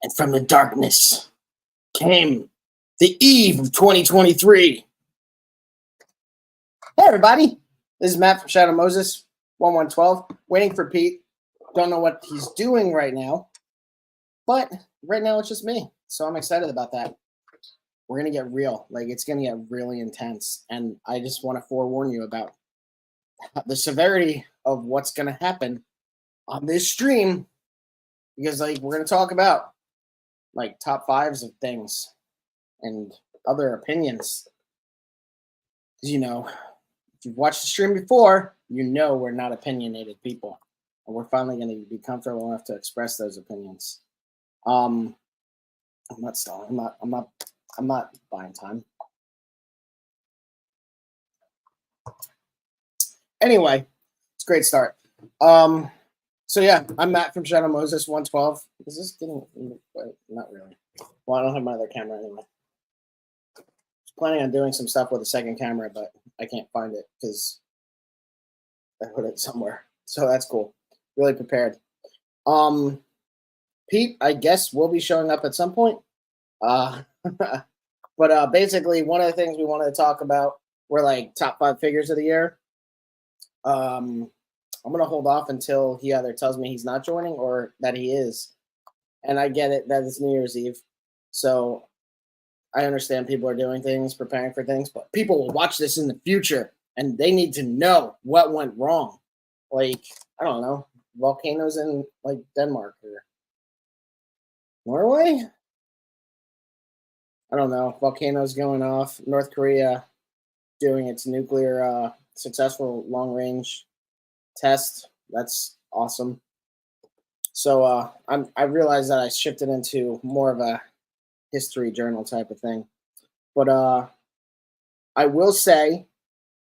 And from the darkness came the eve of 2023. Hey, everybody. This is Matt from Shadow Moses, 1112, waiting for Pete. Don't know what he's doing right now, but right now it's just me. So I'm excited about that. We're going to get real. It's going to get really intense. And I just want to forewarn you about the severity of what's going to happen on this stream, because we're going to talk about top fives of things and other opinions. Because if you've watched the stream before, we're not opinionated people, and we're finally going to be comfortable enough to express those opinions. I'm not stalling. I'm not buying time. Anyway, it's a great start. So yeah, I'm Matt from Shadow Moses 112. Is this getting? Not really. Well, I don't have my other camera anyway. I was planning on doing some stuff with a second camera, but I can't find it because I put it somewhere. So that's cool. Really prepared. Pete, I guess, will be showing up at some point. But basically, one of the things we wanted to talk about were top 5 figures of the year. I'm going to hold off until he either tells me he's not joining or that he is. And I get it that it's New Year's Eve. So I understand people are doing things, preparing for things, but people will watch this in the future and they need to know what went wrong. I don't know, volcanoes in Denmark or Norway? I don't know. Volcanoes going off. North Korea doing its nuclear successful long-range test. That's awesome. So I realized that I shifted into more of a history journal type of thing. But I will say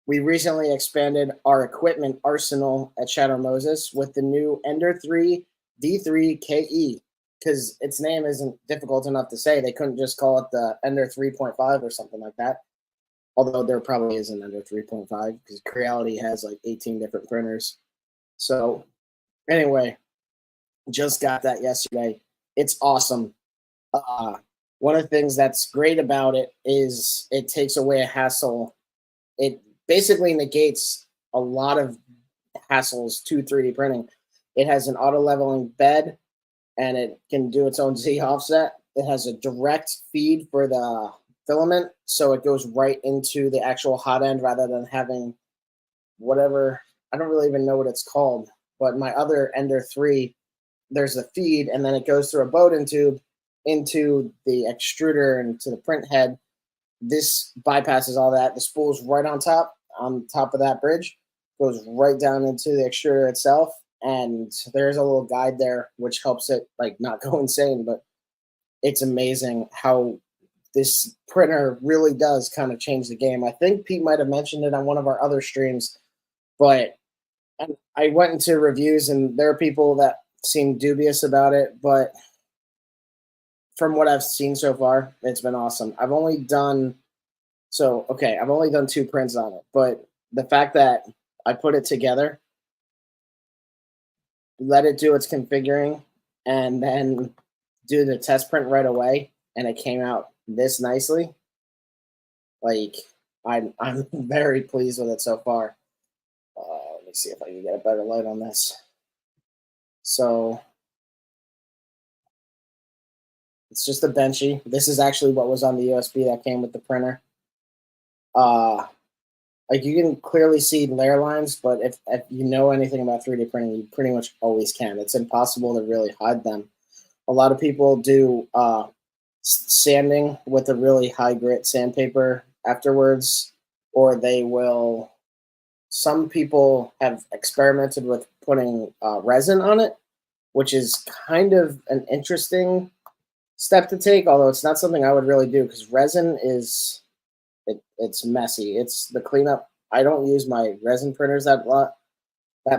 we recently expanded our equipment arsenal at Shadow Moses with the new Ender 3 V3 KE, because its name isn't difficult enough to say. They couldn't just call it the Ender 3.5 or something like that. Although there probably is an Ender 3.5 because Creality has 18 different printers. So anyway, just got that yesterday. It's awesome. One of the things that's great about it is it takes away a hassle. It basically negates a lot of hassles to 3D printing. It has an auto leveling bed and it can do its own Z offset. It has a direct feed for the filament, so it goes right into the actual hot end rather than having whatever, I don't really even know what it's called, but my other Ender 3, there's a feed and then it goes through a Bowden tube into the extruder and to the print head. This bypasses all that. The spool's right on top of that bridge, goes right down into the extruder itself, and there's a little guide there which helps it not go insane. But it's amazing how this printer really does kind of change the game. I think Pete might have mentioned it on one of our other streams, but I went into reviews and there are people that seem dubious about it, but from what I've seen so far, it's been awesome. I've only done 2 prints on it, but the fact that I put it together, let it do its configuring, and then do the test print right away, and it came out this nicely. I'm very pleased with it so far. Let me see if I can get a better light on this. So it's just a Benchy. This is actually what was on the USB that came with the printer. You can clearly see layer lines, but if you know anything about 3D printing, you pretty much always can. It's impossible to really hide them. A lot of people do sanding with a really high grit sandpaper afterwards, or they will. Some people have experimented with putting resin on it, which is kind of an interesting step to take, although it's not something I would really do because resin is it's messy. It's the cleanup. I don't use my resin printers that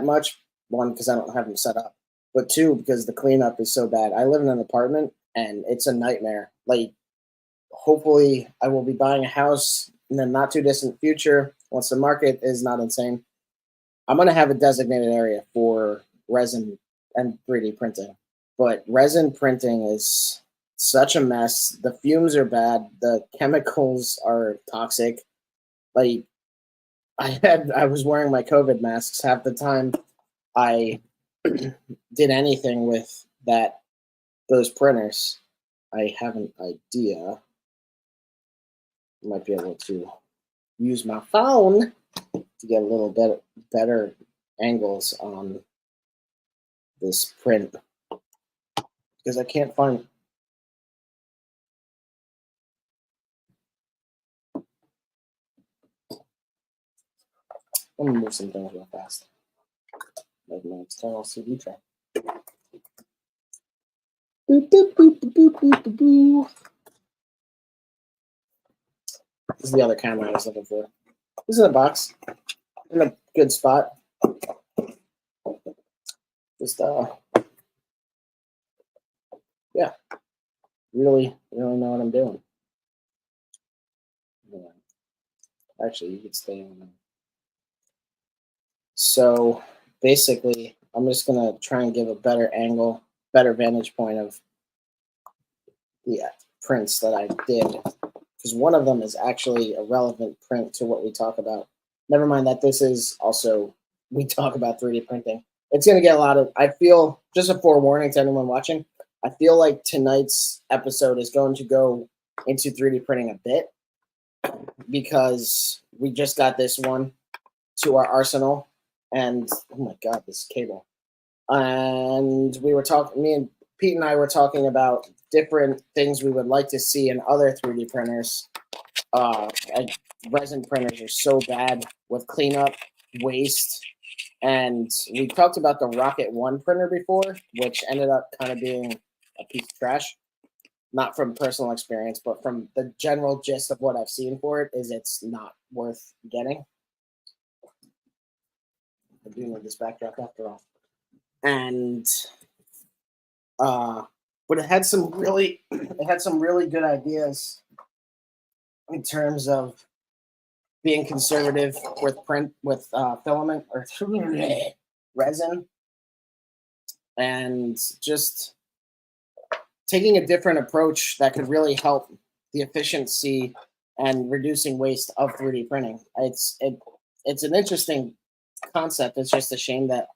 much. One, because I don't have them set up, but 2, because the cleanup is so bad. I live in an apartment and it's a nightmare. Hopefully I will be buying a house in the not too distant future once the market is not insane. I'm going to have a designated area for resin and 3D printing, but resin printing is such a mess. The fumes are bad. The chemicals are toxic. Like I was wearing my COVID masks half the time I did anything with those printers. I have an idea. I might be able to use my phone to get a little bit better angles on this print because I can't find. Let me move some things real fast. Like my external CD tray. Boop, boop, boop, boop, boop, boop, boop, boop. This is the other camera I was looking for. This is in a box. In a good spot. Just yeah. Really know what I'm doing. Yeah. Actually, you could stay on there. So basically, I'm just gonna try and give a better angle, better vantage point of the prints that I did, because one of them is actually a relevant print to what we talk about. Never mind that this is also, we talk about 3D printing. It's gonna get a lot of, I feel, just a forewarning to anyone watching, I feel like tonight's episode is going to go into 3D printing a bit because we just got this one to our arsenal. And oh my god, this cable. And we were talking, me and Pete and I were talking about different things we would like to see in other 3D printers. Resin printers are so bad with cleanup, waste, and we talked about the Rocket One printer before, which ended up kind of being a piece of trash. Not from personal experience, but from the general gist of what I've seen for it, is it's not worth getting. I do need this backdrop after all. And but it had some really good ideas in terms of being conservative with filament or resin, and just taking a different approach that could really help the efficiency and reducing waste of 3D printing. It's an interesting concept. It's just a shame that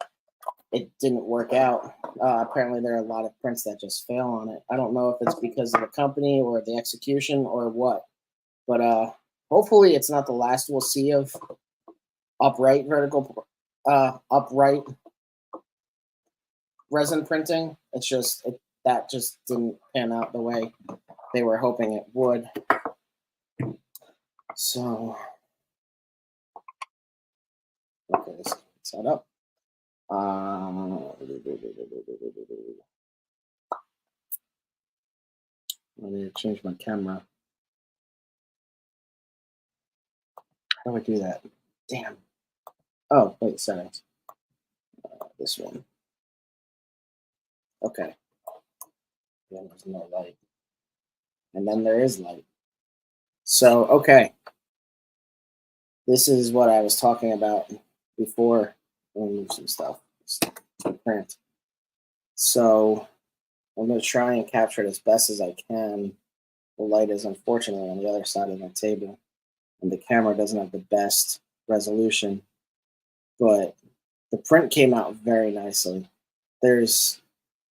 it didn't work out. Apparently, there are a lot of prints that just fail on it. I don't know if it's because of the company or the execution or what, but hopefully, it's not the last we'll see of upright resin printing. It's just that just didn't pan out the way they were hoping it would. So, okay, let's set up. I need to change my camera. How do I do that? Damn. Oh, wait, settings. This one. Okay. Then there's no light. And then there is light. So, okay. This is what I was talking about before. Let me move some stuff. Print. So, I'm going to try and capture it as best as I can. The light is unfortunately on the other side of the table, and the camera doesn't have the best resolution, but the print came out very nicely. There's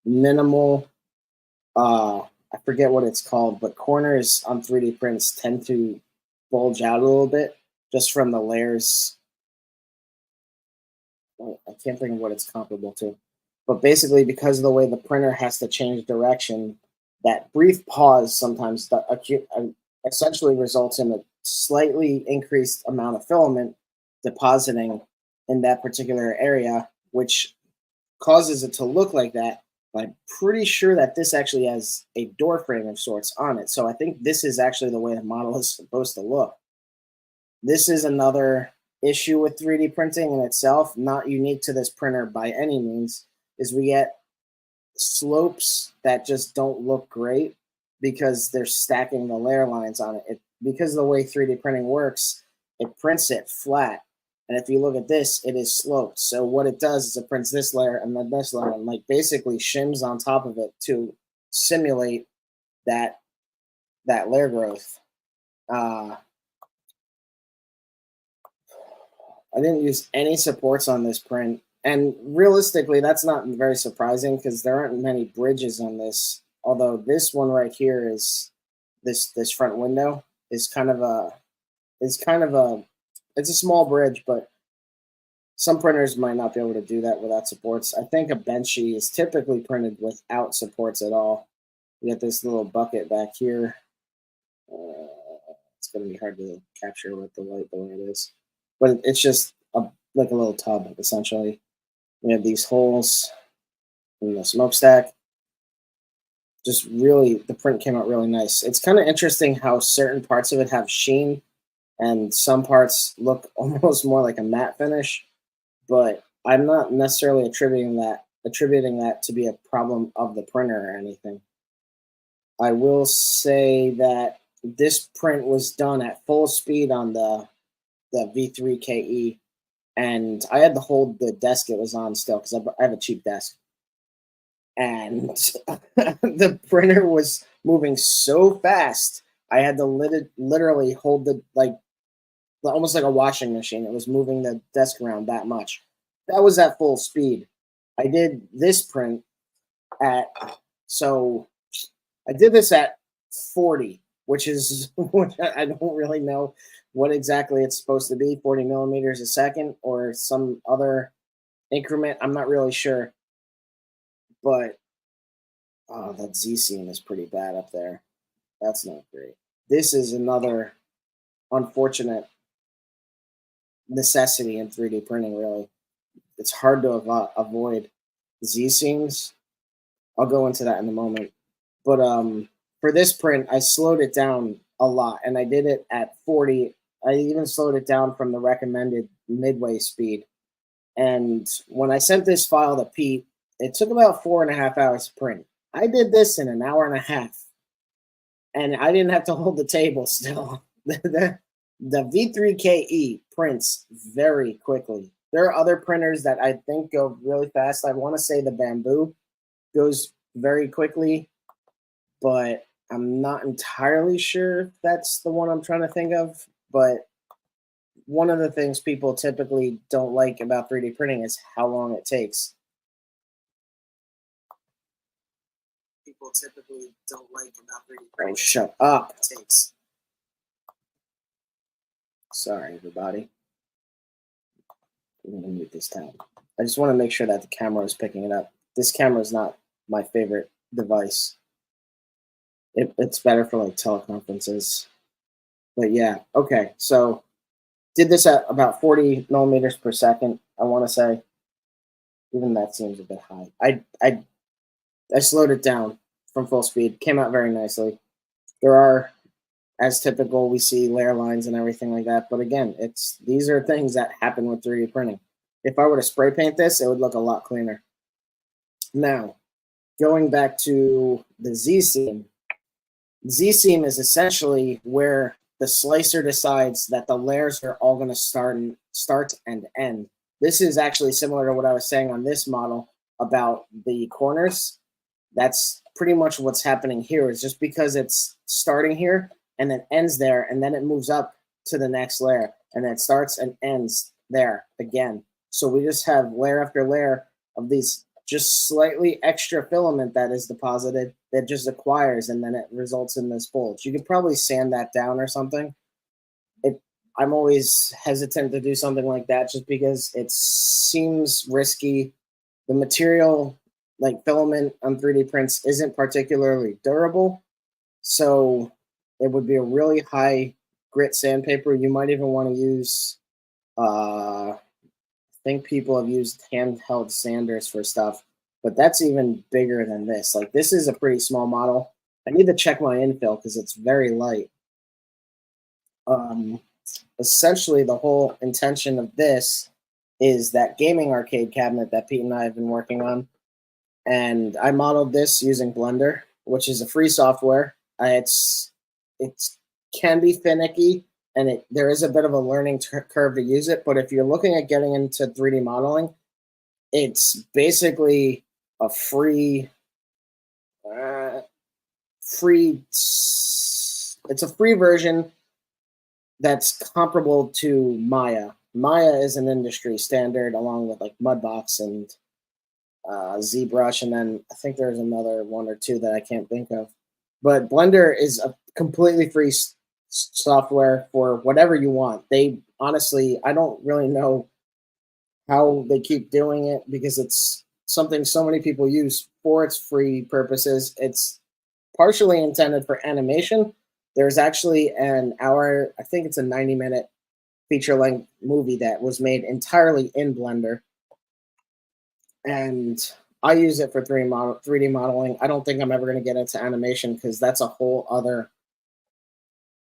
minimal, I forget what it's called, but corners on 3D prints tend to bulge out a little bit just from the layers. I can't think of what it's comparable to. But basically, because of the way the printer has to change direction, that brief pause sometimes essentially results in a slightly increased amount of filament depositing in that particular area, which causes it to look like that. But I'm pretty sure that this actually has a door frame of sorts on it. So I think this is actually the way the model is supposed to look. This is another issue with 3D printing in itself, not unique to this printer by any means, is we get slopes that just don't look great because they're stacking the layer lines on it. Because of the way 3D printing works, it prints it flat. And if you look at this, it is sloped. So what it does is it prints this layer and then this layer and like basically shims on top of it to simulate that layer growth. I didn't use any supports on this print, and realistically, that's not very surprising because there aren't many bridges on this. Although this one right here is this front window is kind of a it's a small bridge, but some printers might not be able to do that without supports. I think a Benchy is typically printed without supports at all. You get this little bucket back here. It's going to be hard to capture with the light the way it is. But it's just like a little tub, essentially. We have these holes in the smokestack. Just really, the print came out really nice. It's kind of interesting how certain parts of it have sheen and some parts look almost more like a matte finish. But I'm not necessarily attributing that to be a problem of the printer or anything. I will say that this print was done at full speed on the V3KE, and I had to hold the desk it was on still because I have a cheap desk. And the printer was moving so fast, I had to literally hold almost like a washing machine. It was moving the desk around that much. That was at full speed. I did this print I did this at 40, which is I don't really know what exactly it's supposed to be, 40 millimeters a second or some other increment. I'm not really sure. But that Z seam is pretty bad up there. That's not great. This is another unfortunate necessity in 3D printing, really. It's hard to avoid Z seams. I'll go into that in a moment. But for this print, I slowed it down a lot, and I did it at 40. I even slowed it down from the recommended midway speed. And when I sent this file to Pete, it took about 4.5 hours to print. I did this in an hour and a half, and I didn't have to hold the table still. The V3KE prints very quickly. There are other printers that I think go really fast. I want to say the Bamboo goes very quickly, but I'm not entirely sure if that's the one I'm trying to think of. But one of the things people typically don't like about 3D printing is how long it takes. People typically don't like about 3D printing. Oh, shut up. It takes. Sorry, everybody. I'm going to mute this tab. I just want to make sure that the camera is picking it up. This camera is not my favorite device. It's better for like teleconferences. But yeah, okay. So did this at about 40 millimeters per second, I want to say. Even that seems a bit high. I slowed it down from full speed. Came out very nicely. There are, as typical, we see layer lines and everything like that. But again, these are things that happen with 3D printing. If I were to spray paint this, it would look a lot cleaner. Now, going back to the Z-seam. Z-seam is essentially where the slicer decides that the layers are all going to start and end. This is actually similar to what I was saying on this model about the corners. That's pretty much what's happening here. Is just because it's starting here and then ends there, and then it moves up to the next layer, and then it starts and ends there again. So we just have layer after layer of these just slightly extra filament that is deposited that just acquires, and then it results in this bulge. You could probably sand that down or something. I'm always hesitant to do something like that just because it seems risky. The material, like filament on 3D prints, isn't particularly durable. So it would be a really high grit sandpaper. You might even want to use, I think people have used handheld sanders for stuff, but that's even bigger than this. Like, this is a pretty small model. I need to check my infill because it's very light. Essentially, the whole intention of this is that gaming arcade cabinet that Pete and I have been working on. And I modeled this using Blender, which is a free software. It can be finicky, and there is a bit of a learning curve to use it. But if you're looking at getting into 3D modeling, it's basically a free free. It's a free version that's comparable to Maya. Maya is an industry standard along with like Mudbox and ZBrush, and then I think there's another one or two that I can't think of. But Blender is a completely free software for whatever you want. They honestly, I don't really know how they keep doing it because it's something so many people use for its free purposes. It's partially intended for animation. There's actually an hour, I think it's a 90-minute feature length movie that was made entirely in Blender. And I use it for 3D modeling. I don't think I'm ever going to get into animation because that's a whole other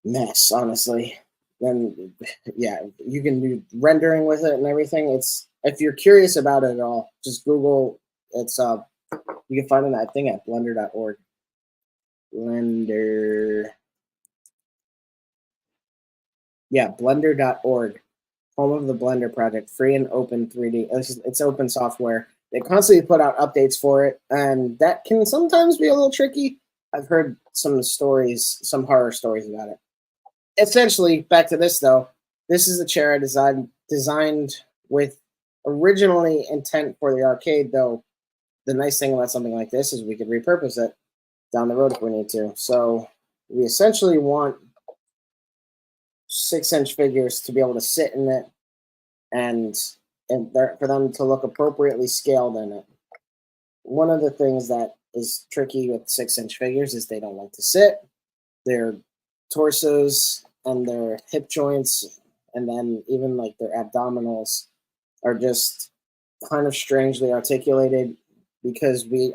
mess, honestly. Then, yeah, you can do rendering with it and everything. It's, if you're curious about it at all, just Google. It's you can find it, I think, at blender.org. Blender. Yeah, blender.org. Home of the Blender project, free and open 3D. It's open software. They constantly put out updates for it, and that can sometimes be a little tricky. I've heard some stories, some horror stories about it. Essentially, back to this though. This is a chair I designed with originally intent for the arcade, though. The nice thing about something like this is we could repurpose it down the road if we need to. So we essentially want 6-inch figures to be able to sit in it and for them to look appropriately scaled in it. One of the things that is tricky with 6-inch figures is they don't like to sit. Their torsos and their hip joints, and then even like their abdominals, are just kind of strangely articulated because we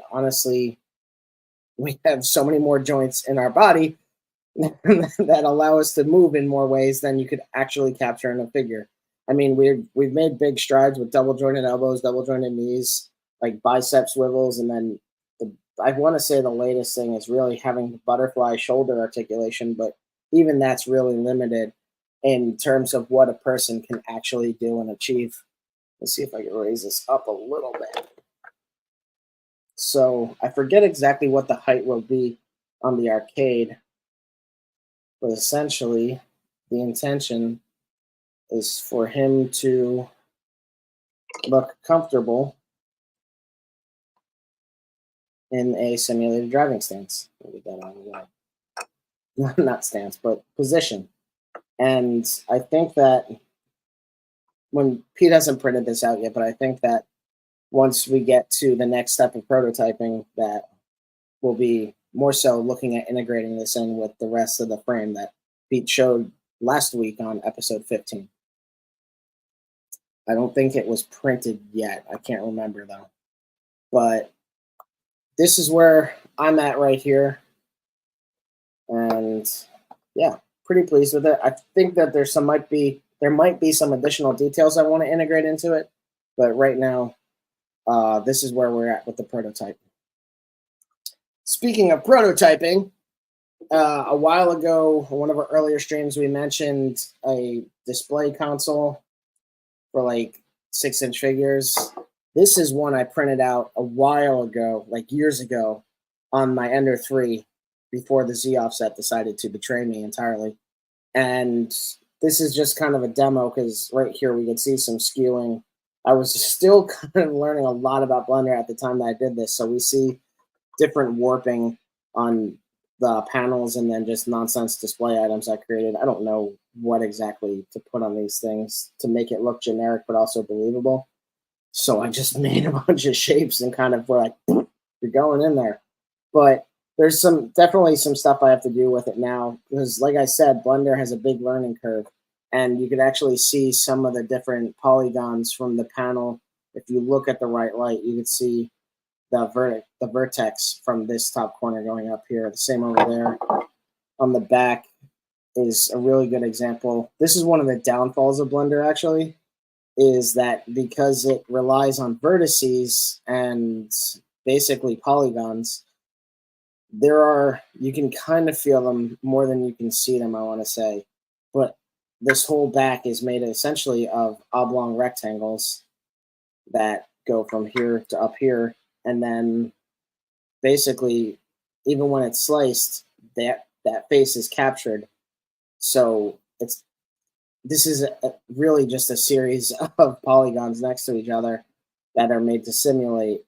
have so many more joints in our body that allow us to move in more ways than you could actually capture in a figure. I mean, we've made big strides with double jointed elbows, double jointed knees, like bicep swivels, and then I want to say the latest thing is really having the butterfly shoulder articulation, but even that's really limited in terms of what a person can actually do and achieve. Let's see if I can raise this up a little bit. So I forget exactly what the height will be on the arcade, but essentially the intention is for him to look comfortable in a simulated driving stance. Maybe that out of the way. Not stance, but position. And I think that when Pete hasn't printed this out yet, but I think that once we get to the next step of prototyping, that we'll be more so looking at integrating this in with the rest of the frame that Pete showed last week on episode 15. I don't think it was printed yet. I can't remember though. But this is where I'm at right here. And yeah, pretty pleased with it. I think that there might be some additional details I want to integrate into it. But right now, this is where we're at with the prototype. Speaking of prototyping, a while ago, one of our earlier streams, we mentioned a display console for like 6-inch figures. This is one I printed out a while ago, like years ago, on my Ender 3 before the Z offset decided to betray me entirely. And this is just kind of a demo because right here we could see some skewing. I was still kind of learning a lot about Blender at the time that I did this. So we see different warping on the panels and then just nonsense display items I created. I don't know what exactly to put on these things to make it look generic but also believable. So I just made a bunch of shapes and kind of were like, you're going in there. But there's definitely some stuff I have to do with it now because, like I said, Blender has a big learning curve, and you could actually see some of the different polygons from the panel. If you look at the right light, you could see the vertex from this top corner going up here. The same over there. On the back is a really good example. This is one of the downfalls of Blender, actually, is that because it relies on vertices and basically polygons, you can kind of feel them more than you can see them, I want to say. But this whole back is made essentially of oblong rectangles that go from here to up here. And then basically, even when it's sliced, that face is captured. So this is really just a series of polygons next to each other that are made to simulate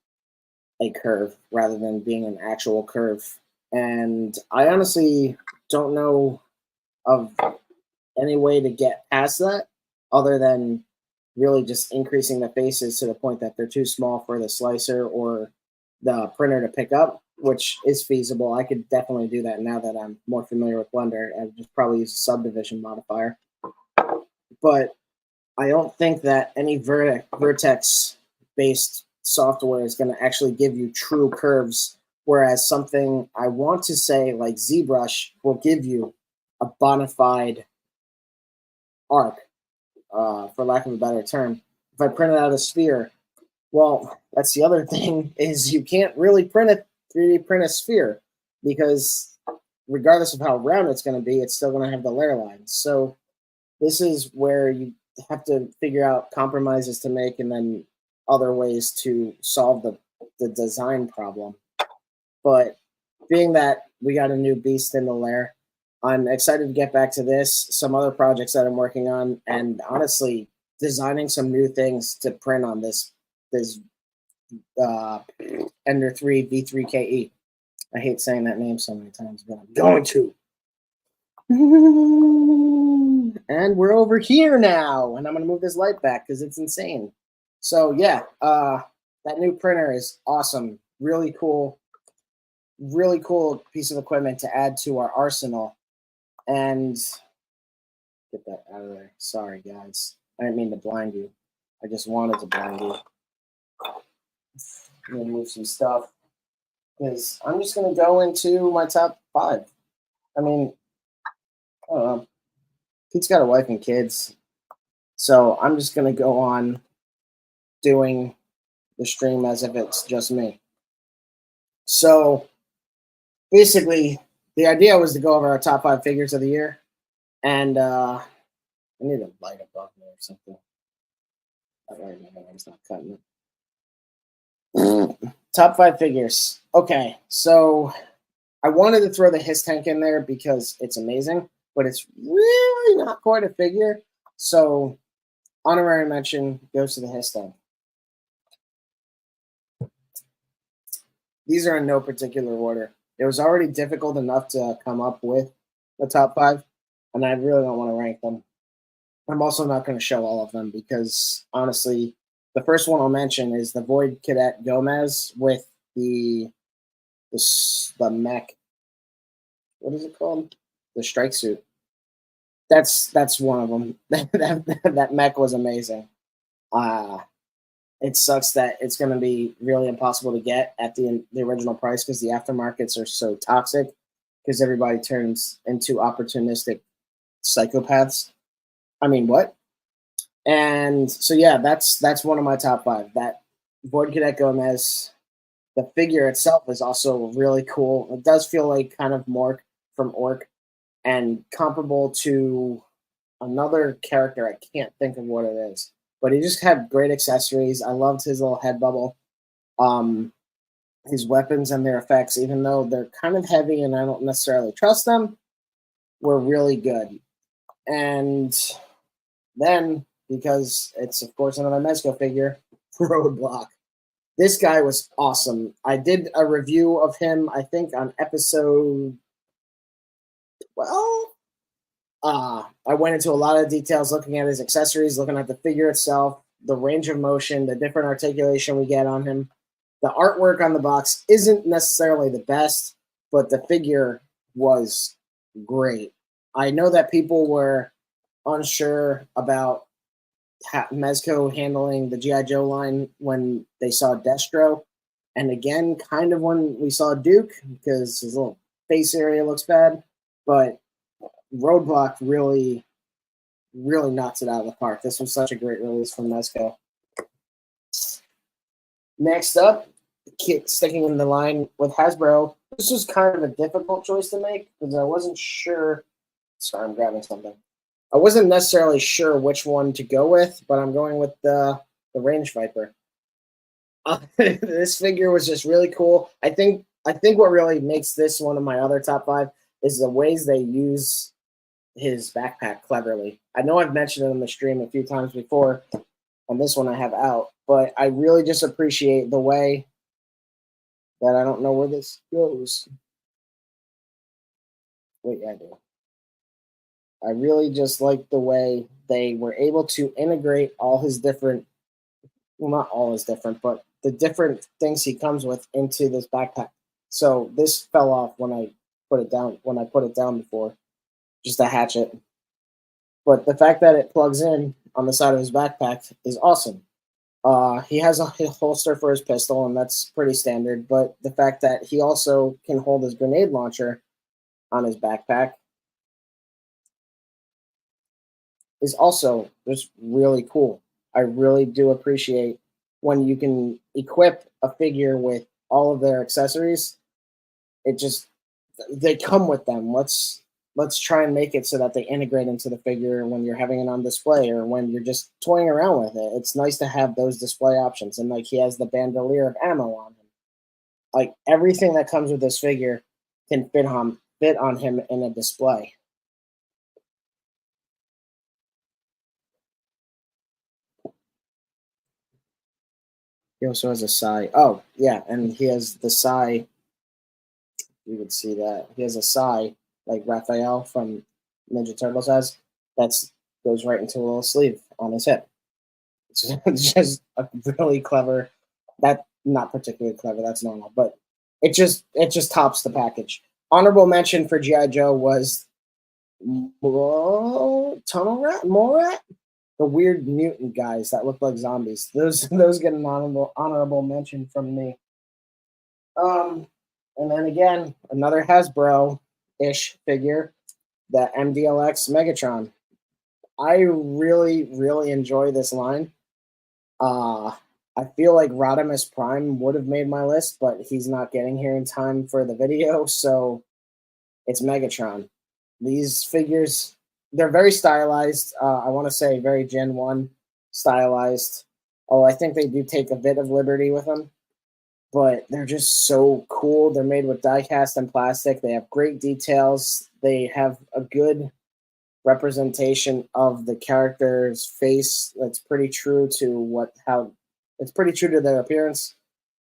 a curve rather than being an actual curve. And I honestly don't know of any way to get past that other than really just increasing the faces to the point that they're too small for the slicer or the printer to pick up, which is feasible. I could definitely do that now that I'm more familiar with Blender. I would just probably use a subdivision modifier. But I don't think that any vertex-based software is going to actually give you true curves, whereas something I want to say like ZBrush will give you a bona fide arc, for lack of a better term. If I printed out a sphere, well, that's the other thing is you can't really 3D print a sphere because regardless of how round it's going to be, it's still going to have the layer lines. So this is where you have to figure out compromises to make and then other ways to solve the design problem. But being that we got a new beast in the lair, I'm excited to get back to this, some other projects that I'm working on, and honestly, designing some new things to print on this Ender 3 V3KE. I hate saying that name so many times, but I'm going to. And we're over here now, and I'm going to move this light back because it's insane. So yeah, that new printer is awesome. Really cool piece of equipment to add to our arsenal. And get that out of there. Sorry, guys. I didn't mean to blind you. I just wanted to blind you. I'm going to move some stuff because I'm just going to go into my top 5. I mean, I don't know. Pete's got a wife and kids. So I'm just going to go on doing the stream as if it's just me. So basically, the idea was to go over our top 5 figures of the year. And I need a light above me or something. Right now, I'm not cutting it. Top 5 figures. Okay, so I wanted to throw the Hiss Tank in there because it's amazing, but it's really not quite a figure. So honorary mention goes to the Hiss Tank. These are in no particular order. It was already difficult enough to come up with the top 5, and I really don't want to rank them. I'm also not going to show all of them because, honestly, the first one I'll mention is the Void Cadet Gomez with the mech. What is it called? The strike suit. That's one of them. that mech was amazing. It sucks that it's going to be really impossible to get at the original price because the aftermarkets are so toxic because everybody turns into opportunistic psychopaths. I mean, what? And so, yeah, that's one of my top 5. That Void Cadet Gomez. The figure itself is also really cool. It does feel like kind of Mork from Orc and comparable to another character. I can't think of what it is. But he just had great accessories. I loved his little head bubble. His weapons and their effects, even though they're kind of heavy and I don't necessarily trust them, were really good. And then, because it's, of course, another Mezco figure, Roadblock. This guy was awesome. I did a review of him, I think, on episode 12. I went into a lot of details looking at his accessories, looking at the figure itself, the range of motion, the different articulation we get on him. The artwork on the box isn't necessarily the best, but the figure was great. I know that people were unsure about Mezco handling the G.I. Joe line when they saw Destro. And again, kind of when we saw Duke, because his little face area looks bad. But Roadblock really, really knocks it out of the park. This was such a great release from Mezco. Next up, sticking in the line with Hasbro. This was kind of a difficult choice to make because I wasn't sure. Sorry, I'm grabbing something. I wasn't necessarily sure which one to go with, but I'm going with the Range Viper. This figure was just really cool. I think what really makes this one of my other top 5 is the ways they use his backpack cleverly. I know I've mentioned it on the stream a few times before, and this one I have out, but I really just appreciate the way that I don't know where this goes. Wait, yeah, I do. I really just like the way they were able to integrate all his different, well, not all his different, but the different things he comes with into this backpack. So this fell off when I put it down, before, just a hatchet. But the fact that it plugs in on the side of his backpack is awesome. He has a holster for his pistol, and that's pretty standard. But the fact that he also can hold his grenade launcher on his backpack is also just really cool. I really do appreciate when you can equip a figure with all of their accessories. It just, they come with them. Let's try and make it so that they integrate into the figure when you're having it on display or when you're just toying around with it. It's nice to have those display options. And like he has the bandolier of ammo on him. Like everything that comes with this figure can fit on him in a display. He also has a sai. Oh, yeah, and he has the sai. You would see that. He has a sai like Raphael from Ninja Turtles has. That's goes right into a little sleeve on his hip. It's just a really clever. That not particularly clever. That's normal, but it just tops the package. Honorable mention for GI Joe was Tunnel Rat, Morat, the weird mutant guys that look like zombies. Those get an honorable mention from me. Um, and then again, another Hasbro ish figure, the MDLX Megatron. I really, really enjoy this line. Uh, I feel like Rodimus Prime would have made my list, but he's not getting here in time for the video, so it's Megatron. These figures, they're very stylized. I want to say very Gen 1 stylized. Oh, I think they do take a bit of liberty with them, but they're just so cool. They're made with die cast and plastic. They have great details. They have a good representation of the character's face that's pretty true to it's pretty true to their appearance.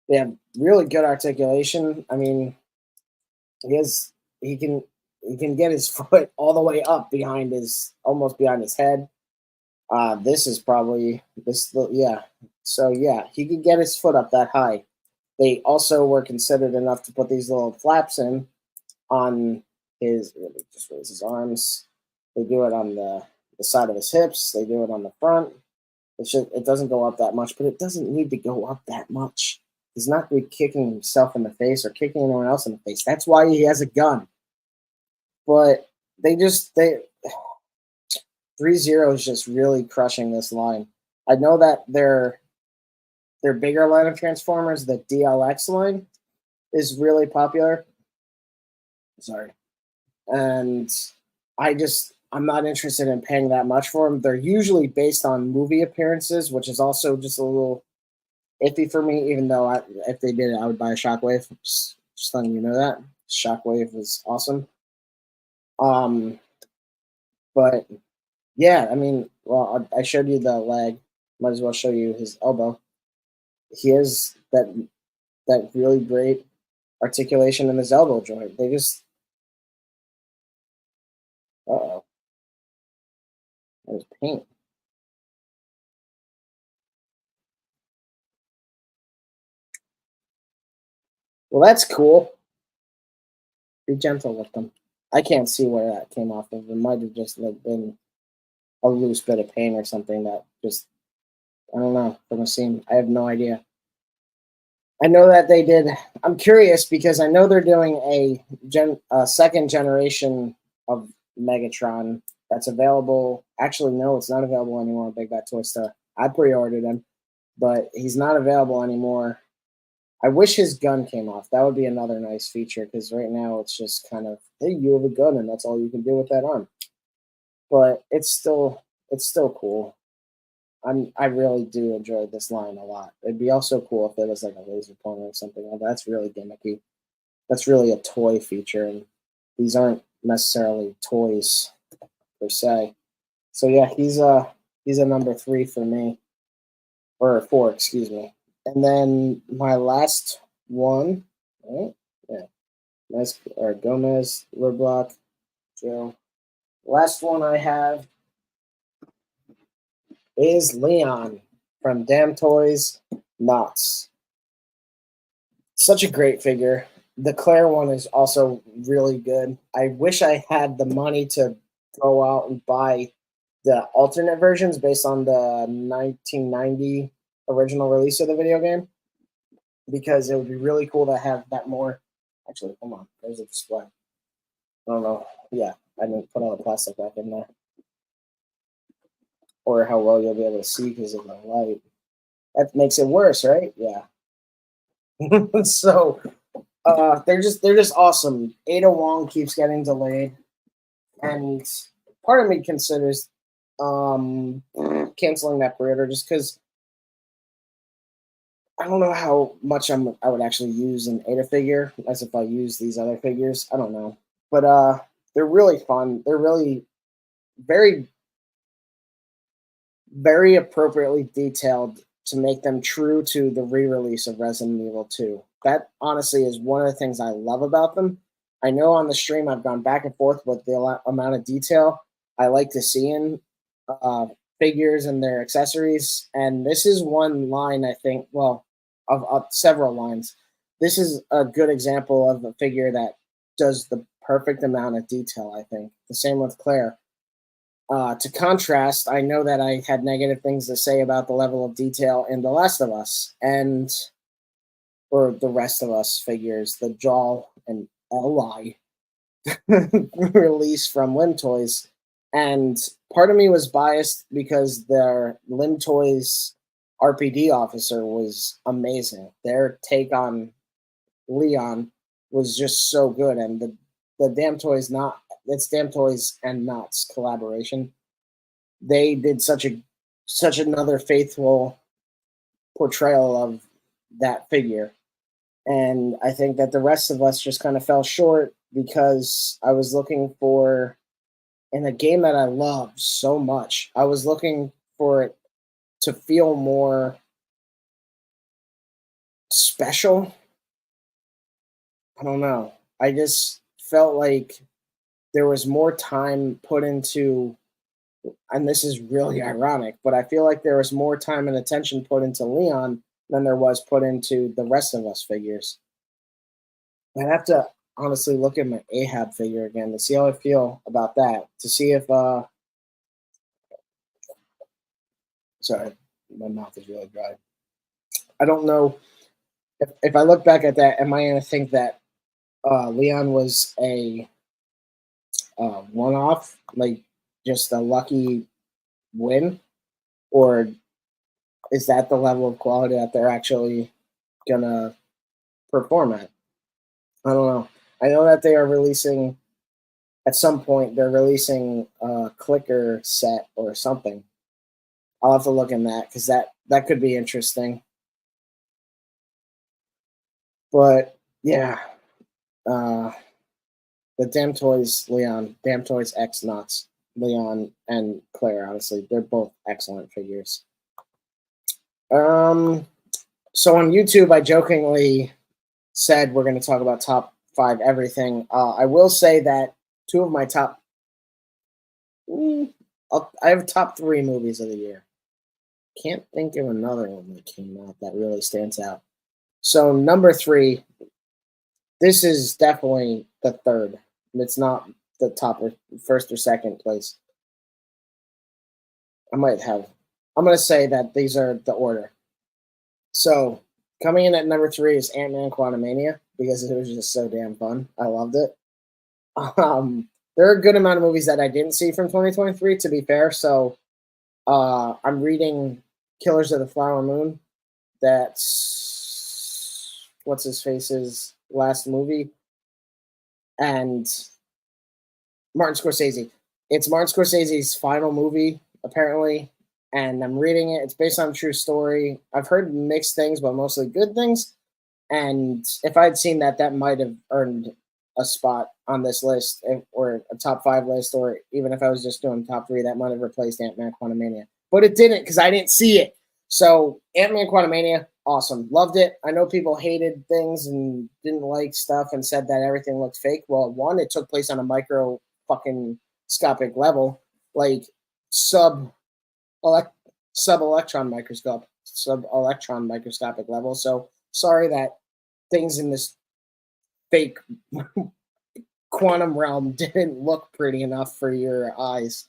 They have really good articulation. I mean, he has he can get his foot all the way up behind his almost behind his head. This is probably this yeah. So yeah, he could get his foot up that high. They also were considered enough to put these little flaps in on his. Let me just raise his arms. They do it on the side of his hips. They do it on the front. It doesn't go up that much, but it doesn't need to go up that much. He's not going to be kicking himself in the face or kicking anyone else in the face. That's why he has a gun. But they 3-0 is just really crushing this line. I know that their bigger line of Transformers, the DLX line, is really popular. Sorry. And I'm not interested in paying that much for them. They're usually based on movie appearances, which is also just a little iffy for me, even though if they did it, I would buy a Shockwave. Just letting you know that. Shockwave is awesome. But yeah, I mean, well, I showed you the leg. Might as well show you his elbow. He has that really great articulation in his elbow joint. They just uh-oh. There's paint. Well, that's cool. Be gentle with them. I can't see where that came off of. It might have just like been a loose bit of paint or something that just I don't know from a seam. I have no idea. I know that they did. I'm curious because I know they're doing a second generation of Megatron that's available. Actually, no, it's not available anymore on Big Bad Toy Store. I pre-ordered him, but he's not available anymore. I wish his gun came off. That would be another nice feature because right now it's just kind of, hey, you have a gun and that's all you can do with that arm. But it's still cool. I really do enjoy this line a lot. It'd be also cool if it was like a laser pointer or something. That's really gimmicky. That's really a toy feature, and these aren't necessarily toys per se. So yeah, he's a number 3 for me, or 4, excuse me. And then my last one, right? Yeah, nice, or Gomez, Leblanc, Joe. Last one I have is Leon from Damn Toys Knots. Such a great figure. The Claire one is also really good. I wish I had the money to go out and buy the alternate versions based on the 1990 original release of the video game, because it would be really cool to have that more. Actually, come on, there's a display. I don't know. Yeah, I didn't put all the plastic back in there, or how well you'll be able to see because of the light. That makes it worse, right? Yeah. So they're just awesome. Ada Wong keeps getting delayed, and part of me considers canceling that pre-order just because I don't know how much I would actually use an Ada figure as if I use these other figures. I don't know, but they're really fun. They're really very very appropriately detailed to make them true to the re-release of Resident Evil 2. That honestly is one of the things I love about them. I know on the stream I've gone back and forth with the amount of detail I like to see in figures and their accessories, and this is one line I think, well, of several lines. This is a good example of a figure that does the perfect amount of detail, I think. The same with Claire. To contrast, I know that I had negative things to say about the level of detail in The Last of Us and or the rest of us figures, the Jaw and Li release from Lim Toys. And part of me was biased because their Lim Toys RPD officer was amazing. Their take on Leon was just so good, and the Damn Toys not it's Damn Toys and Knots collaboration. They did such another faithful portrayal of that figure, and I think that the rest of us just kind of fell short because I was looking for in a game that I love so much. I was looking for it to feel more special. I don't know. I just felt like there was more time put into, and this is really ironic, but I feel like there was more time and attention put into Leon than there was put into the rest of us figures. I'd have to honestly look at my Ahab figure again to see how I feel about that. To see if sorry, my mouth is really dry. I don't know if I look back at that, am I gonna think that Leon was a one-off, like just a lucky win, or is that the level of quality that they're actually gonna perform at? I don't know. I know that they are releasing at some point. They're releasing a clicker set or something. I'll have to look in that because that could be interesting. But yeah, uh, the Damn Toys Leon, Damn Toys X Knots, Leon and Claire. Honestly, they're both excellent figures. So on YouTube, I jokingly said we're going to talk about top 5 everything. I will say that 2 of my top, I have top 3 movies of the year. Can't think of another one that came out that really stands out. So number 3, this is definitely the third. It's not the top or first or second place. I'm going to say that these are the order. So coming in at number 3 is Ant-Man Quantumania because it was just so damn fun. I loved it. There are a good amount of movies that I didn't see from 2023, to be fair. So I'm reading Killers of the Flower Moon. That's what's his face's last movie. And Martin Scorsese. It's Martin Scorsese's final movie, apparently. And I'm reading it. It's based on a true story. I've heard mixed things, but mostly good things. And if I'd seen that, that might have earned a spot on this list, or a top 5 list, or even if I was just doing top 3, that might have replaced Ant-Man Quantumania. But it didn't because I didn't see it. So Ant-Man Quantumania, awesome. Loved it. I know people hated things and didn't like stuff and said that everything looked fake. Well, one, it took place on a micro fucking scopic level, like sub electron microscopic level. So sorry that things in this fake quantum realm didn't look pretty enough for your eyes,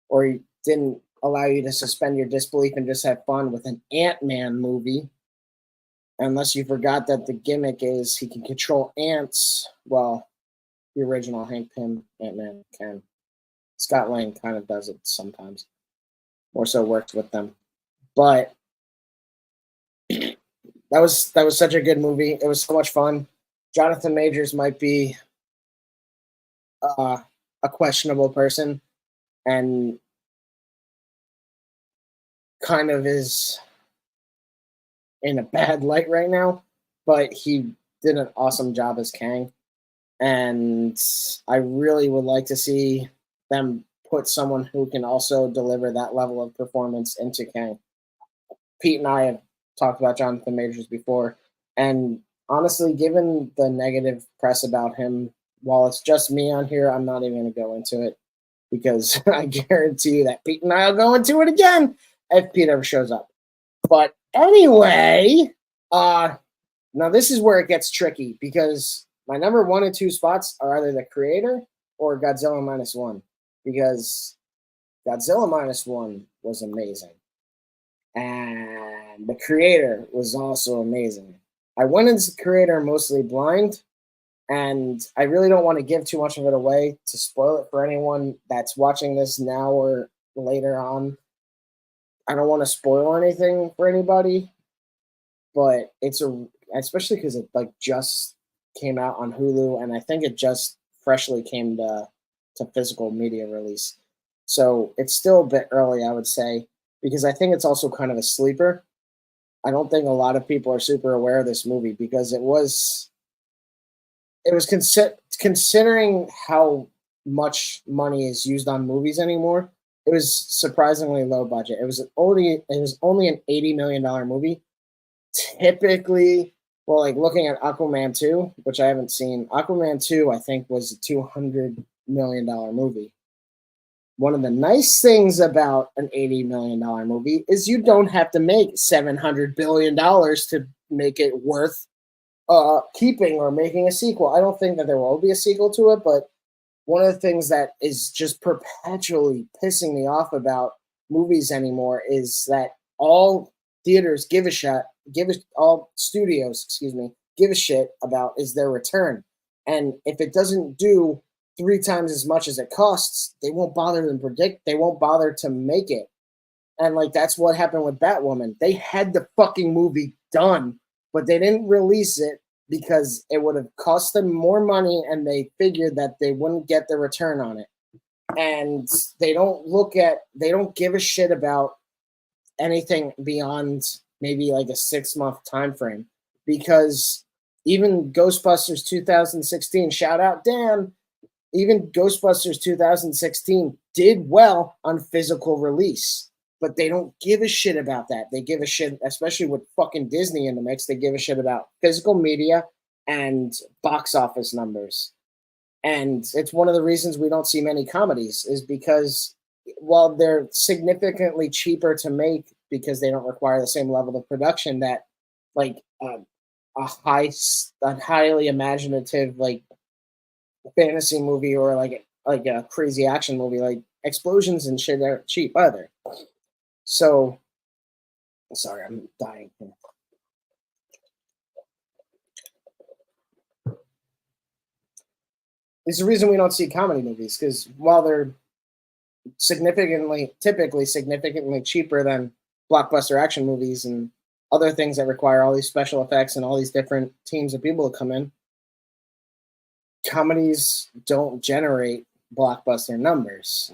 or didn't allow you to suspend your disbelief and just have fun with an Ant-Man movie. Unless you forgot that the gimmick is he can control ants. Well, the original Hank Pym Ant-Man can. Scott Lang kind of does it sometimes. More so works with them. But that was such a good movie. It was so much fun. Jonathan Majors might be a questionable person and kind of is in a bad light right now, but he did an awesome job as Kang. And I really would like to see them put someone who can also deliver that level of performance into Kang. Pete and I have talked about Jonathan Majors before, and honestly, given the negative press about him, while it's just me on here, I'm not even going to go into it because I guarantee you that Pete and I will go into it again if Pete ever shows up. But anyway, now this is where it gets tricky because my number 1 and 2 spots are either The Creator or Godzilla Minus One, because Godzilla Minus One was amazing. And The Creator was also amazing. I went into The Creator mostly blind, and I really don't want to give too much of it away to spoil it for anyone that's watching this now or later on. I don't want to spoil anything for anybody, but especially because it like just came out on Hulu, and I think it just freshly came to physical media release. So it's still a bit early, I would say, because I think it's also kind of a sleeper. I don't think a lot of people are super aware of this movie because it was considering how much money is used on movies anymore. It was surprisingly low budget. It was only an $80 million movie. Typically, well, like looking at Aquaman 2, which I haven't seen, Aquaman 2, I think, was a $200 million movie. One of the nice things about an $80 million movie is you don't have to make $700 billion to make it worth keeping or making a sequel. I don't think that there will be a sequel to it, but one of the things that is just perpetually pissing me off about movies anymore is that all theaters all studios, give a shit about is their return. And if it doesn't do 3 times as much as it costs, they won't bother to make it. And like that's what happened with Batwoman. They had the fucking movie done, but they didn't release it because it would have cost them more money, and they figured that they wouldn't get the return on it. And they don't give a shit about anything beyond maybe like a 6-month time frame, because even Ghostbusters 2016, shout out Dan, even Ghostbusters 2016 did well on physical release, but they don't give a shit about that. They give a shit, especially with fucking Disney in the mix, they give a shit about physical media and box office numbers. And it's one of the reasons we don't see many comedies, is because while they're significantly cheaper to make because they don't require the same level of production that like a highly imaginative like fantasy movie or like a crazy action movie, like explosions and shit aren't cheap either. So sorry, I'm dying here. It's the reason we don't see comedy movies, because while they're typically significantly cheaper than blockbuster action movies and other things that require all these special effects and all these different teams of people to come in, comedies don't generate blockbuster numbers.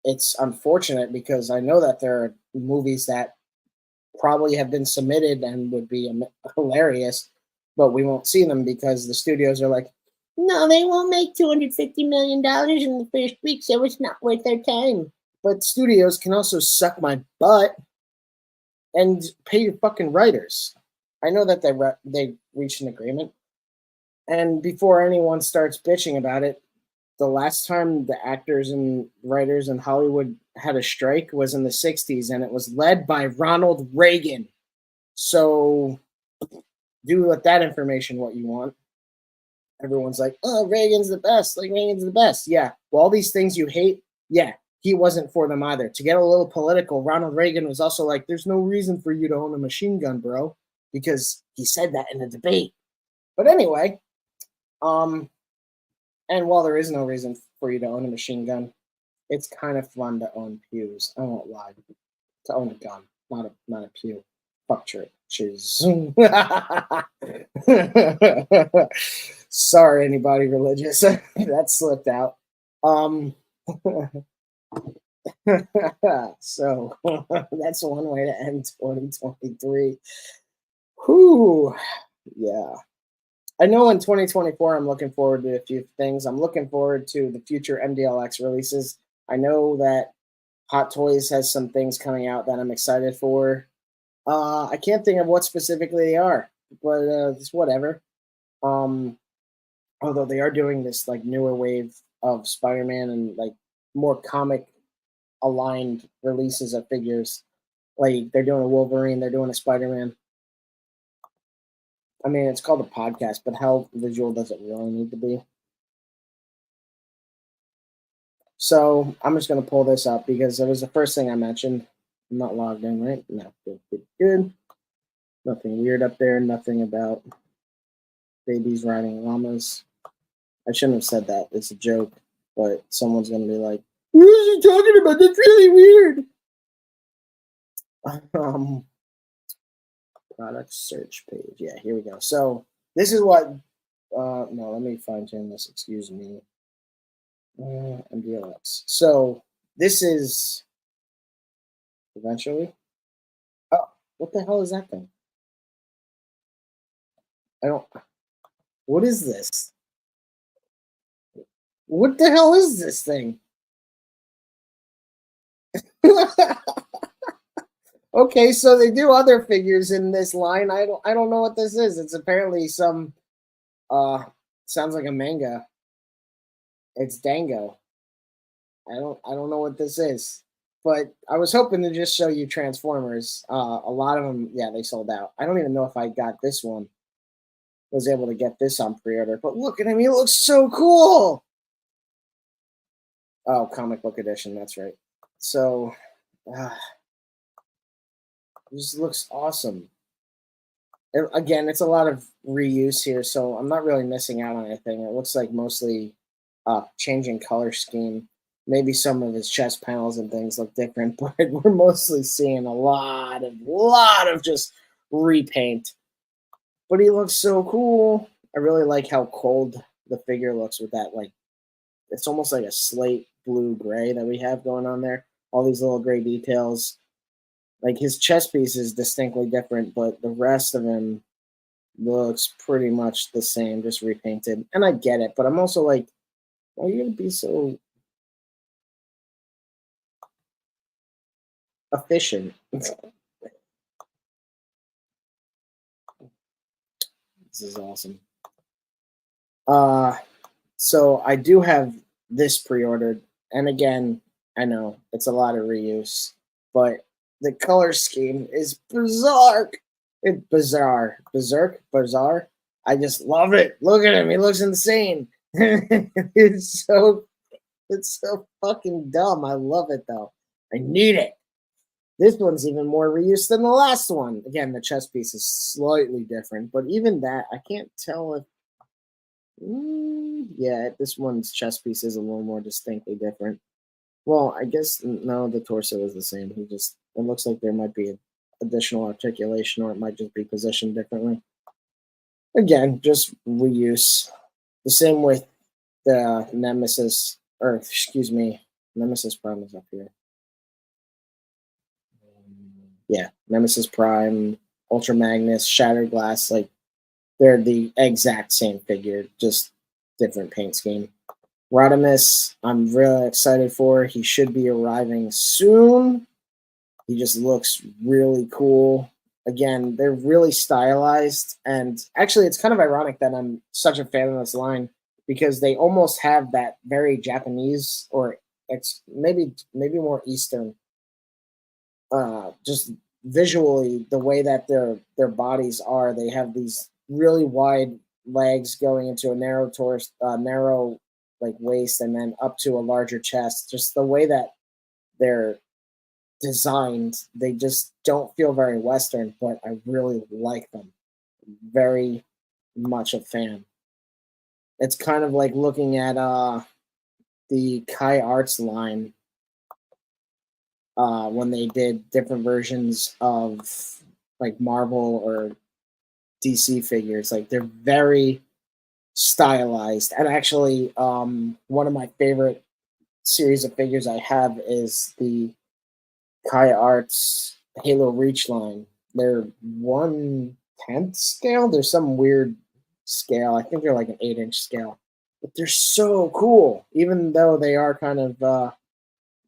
It's unfortunate because I know that there are movies that probably have been submitted and would be hilarious, but we won't see them because the studios are like, No, they won't make $250 million in the first week, so it's not worth their time. But studios can also suck my butt and pay your fucking writers. I know that they reached an agreement, and before anyone starts bitching about it, the last time the actors and writers in Hollywood had a strike was in the 60s, and it was led by Ronald Reagan. So do with that information what you want. Everyone's like, oh, Reagan's the best. Like, Reagan's the best. Yeah. Well, all these things you hate, yeah, he wasn't for them either. To get a little political, Ronald Reagan was also like, there's no reason for you to own a machine gun, bro, because he said that in a debate. But anyway, and while there is no reason for you to own a machine gun, it's kind of fun to own pews. I won't lie. To own a gun, not a pew. Fuck churches. Sorry, anybody religious. That slipped out. So that's one way to end 2023. Whew. Yeah. I know in 2024, I'm looking forward to a few things. I'm looking forward to the future MDLX releases. I know that Hot Toys has some things coming out that I'm excited for. I can't think of what specifically they are, but it's whatever. Although they are doing this like newer wave of Spider-Man and like more comic aligned releases of figures. Like they're doing a Wolverine, they're doing a Spider-Man. I mean, it's called a podcast, but how visual does it really need to be? So I'm just going to pull this up because it was the first thing I mentioned. I'm not logged in, right? No, good. Nothing weird up there. Nothing about babies riding llamas. I shouldn't have said that. It's a joke, but someone's going to be like, what is he talking about? That's really weird. Product search page. Yeah, here we go. So this is what, no, let me fine tune this. Excuse me. MDLX. So this is eventually. Oh, what the hell is that thing? I don't. What is this? What the hell is this thing? Okay, so they do other figures in this line. I don't know what this is. It's apparently some sounds like a manga. It's Dango. I don't know what this is. But I was hoping to just show you Transformers. A lot of them, yeah, they sold out. I don't even know if I got this one. Was able to get this on pre-order. But look at him, he looks so cool. Oh, comic book edition, that's right. So this looks awesome. Again, it's a lot of reuse here, so I'm not really missing out on anything. It looks like mostly changing color scheme. Maybe some of his chest panels and things look different, but we're mostly seeing a lot of just repaint. But he looks so cool. I really like how cold the figure looks with that, like, it's almost like a slate blue gray that we have going on there. All these little gray details. Like his chest piece is distinctly different, but the rest of him looks pretty much the same, just repainted. And I get it, but I'm also like, why are you gonna be so efficient? This is awesome. So I do have this pre-ordered, and again, I know it's a lot of reuse, but the color scheme is bizarre. It's bizarre. Bizarre. I just love it. Look at him. He looks insane. it's so fucking dumb. I love it though. I need it. This one's even more reused than the last one. Again, the chest piece is slightly different, but even that, I can't tell if. Yeah, this one's chest piece is a little more distinctly different. Well, I guess no, the torso is the same. It looks like there might be additional articulation, or it might just be positioned differently. Again, just reuse. The same with the Nemesis, or excuse me, Nemesis Prime is up here. Yeah, Nemesis Prime, Ultra Magnus, Shattered Glass, like they're the exact same figure, just different paint scheme. Rodimus, I'm really excited for. He should be arriving soon. He just looks really cool. Again, they're really stylized, and actually, it's kind of ironic that I'm such a fan of this line because they almost have that very Japanese, or it's maybe more Eastern. Just visually, the way that their bodies are, they have these really wide legs going into a narrow torso, narrow like waist, and then up to a larger chest. Just the way that they're designed, they just don't feel very Western, but I really like them. Very much a fan. It's kind of like looking at the Kai Arts line when they did different versions of like Marvel or DC figures. Like they're very stylized. And actually, one of my favorite series of figures I have is the Kai Arts Halo Reach line. They're 1/10 scale. There's some weird scale. I think they're like an 8-inch scale. But they're so cool, even though they are kind of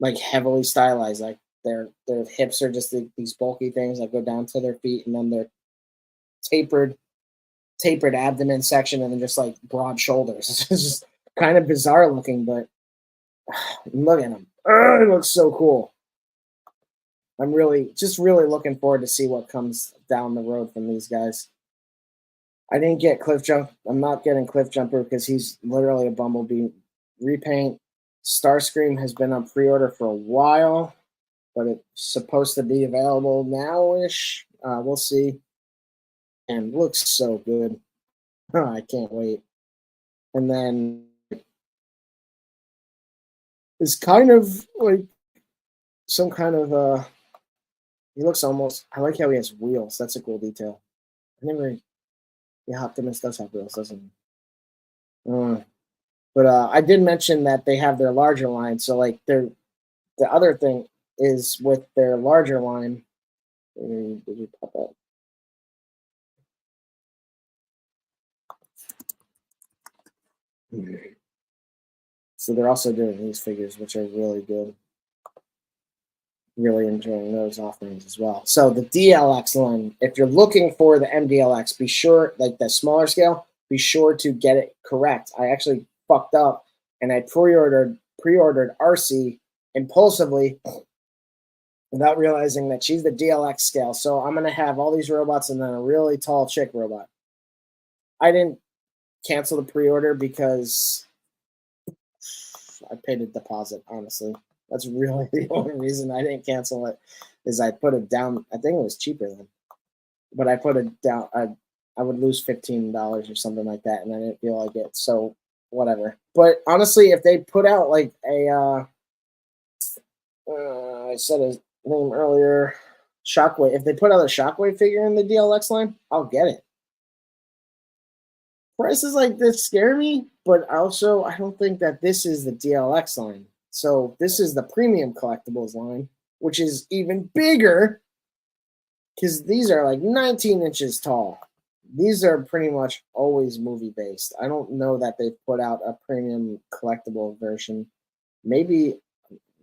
like heavily stylized. Like their hips are just these bulky things that go down to their feet, and then their tapered abdomen section, and then just like broad shoulders. It's just kind of bizarre looking, but look at them. It looks so cool. I'm really looking forward to see what comes down the road from these guys. I didn't get Cliff Jump. I'm not getting Cliff Jumper because he's literally a Bumblebee repaint. Starscream has been on pre-order for a while, but it's supposed to be available now-ish. We'll see. And looks so good. I can't wait. And then it's kind of like some kind of he looks almost. I like how he has wheels. That's a cool detail. I never. Yeah, Optimus does have wheels, doesn't he? But I did mention that they have their larger line. So like the other thing is with their larger line. Did you pop up? So they're also doing these figures, which are really good. Really enjoying those offerings as well. So the DLX line, if you're looking for the MDLX, be sure, like the smaller scale, be sure to get it correct. I actually fucked up and I pre-ordered RC impulsively without realizing that she's the DLX scale. So I'm gonna have all these robots and then a really tall chick robot. I didn't cancel the pre-order because I paid a deposit, honestly. That's really the only reason I didn't cancel it is I put it down. I think it was cheaper then, but I put it down. I would lose $15 or something like that, and I didn't feel like it. So whatever. But honestly, if they put out like a, I said his name earlier, Shockwave. If they put out a Shockwave figure in the DLX line, I'll get it. Prices like this scare me, but also I don't think that this is the DLX line. So this is the premium collectibles line, which is even bigger because these are like 19 inches tall. These are pretty much always movie based. I don't know that they've put out a premium collectible version. Maybe,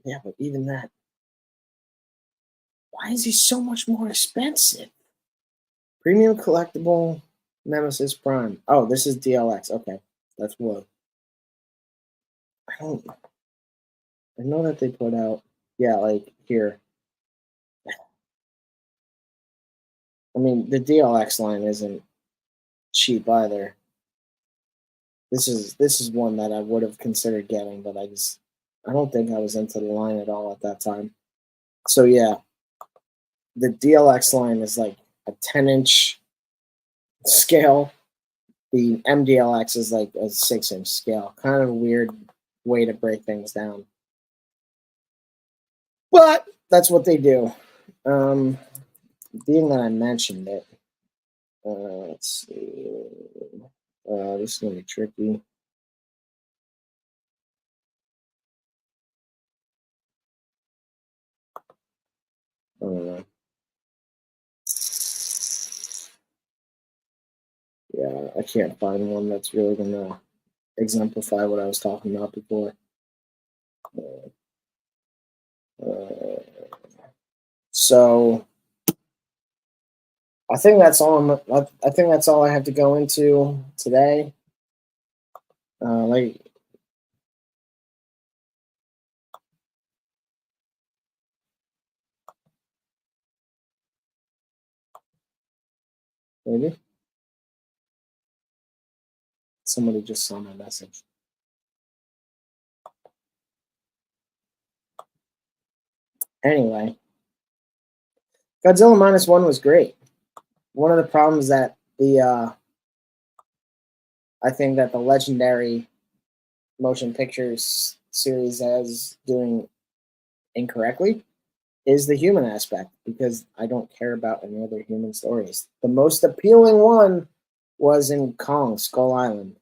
yeah, but even that. Why is he so much more expensive? Premium collectible Nemesis Prime. Oh, this is DLX. Okay, that's what. I don't. I know that they put out. Yeah, like here. I mean, the DLX line isn't cheap either. This is one that I would have considered getting, but I don't think I was into the line at all at that time. So yeah, the DLX line is like a 10-inch scale. The MDLX is like a 6-inch scale. Kind of a weird way to break things down. But that's what they do. Being that I mentioned it, let's see. This is gonna be tricky. Yeah, I can't find one that's really gonna exemplify what I was talking about before. Uh, so I think that's all. I think that's all I have to go into today. Like maybe somebody just saw my message. Anyway, Godzilla minus one was great. One of the problems that the I think that the legendary motion pictures series is doing incorrectly is the human aspect, because I don't care about any other human stories. The most appealing one was in Kong Skull Island,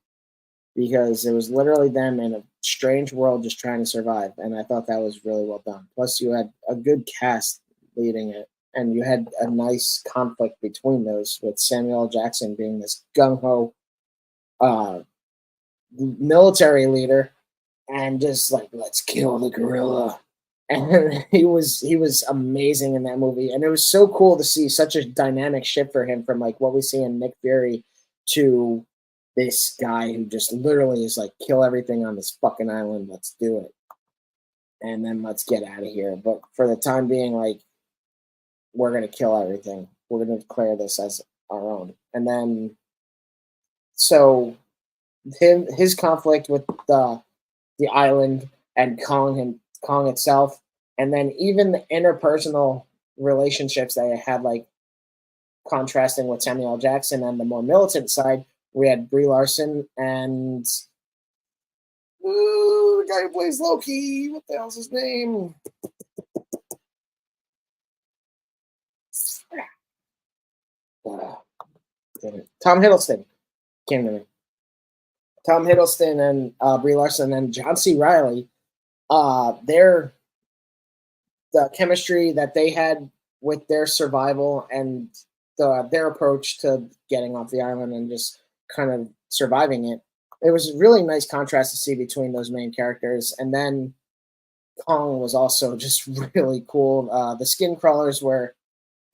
because it was literally them in a strange world just trying to survive, and I thought that was really well done. Plus, you had a good cast leading it, and you had a nice conflict between those, with Samuel L. Jackson being this gung ho uh, military leader, and just like, let's kill the gorilla. And he was amazing in that movie, and it was so cool to see such a dynamic shift for him from like what we see in Nick Fury to this guy who just literally is like, kill everything on this fucking island, let's do it, and then let's get out of here. But for the time being, like, we're gonna kill everything, we're gonna declare this as our own. And then so his conflict with the island and Kong itself, and then even the interpersonal relationships that it had, like contrasting with Samuel L. Jackson, and the more militant side, we had Brie Larson and the guy who plays Loki. What the hell's his name? Tom Hiddleston came to me. Tom Hiddleston and Brie Larson and John C. Riley. Their the chemistry that they had with their survival and their approach to getting off the island and just kind of surviving it. It was a really nice contrast to see between those main characters. And then Kong was also just really cool. The skin crawlers were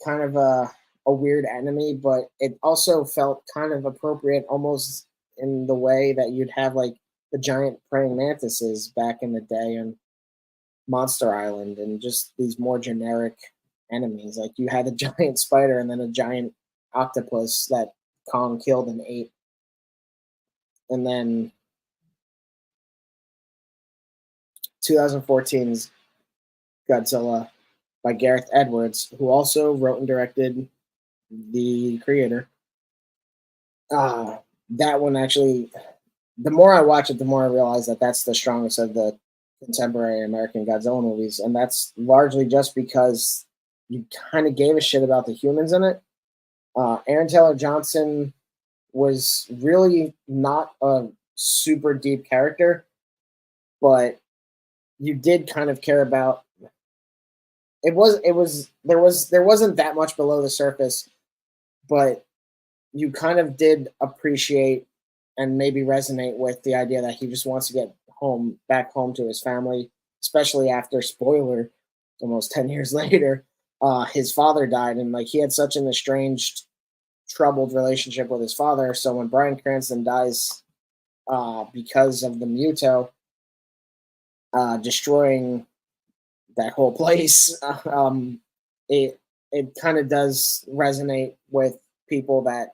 kind of a weird enemy, but it also felt kind of appropriate, almost in the way that you'd have like the giant praying mantises back in the day and Monster Island, and just these more generic enemies. Like you had a giant spider and then a giant octopus that Kong killed and ate. And then 2014's Godzilla by Gareth Edwards, who also wrote and directed the creator. That one actually, the more I watch it, the more I realize that that's the strongest of the contemporary American Godzilla movies, and that's largely just because you kind of gave a shit about the humans in it. Aaron Taylor Johnson was really not a super deep character, but you did kind of care about. There wasn't that much below the surface, but you kind of did appreciate and maybe resonate with the idea that he just wants to get back home to his family, especially after, spoiler, almost 10 years later, his father died, and like he had such an estranged, troubled relationship with his father. So when Bryan Cranston dies because of the Muto destroying that whole place, it kind of does resonate with people that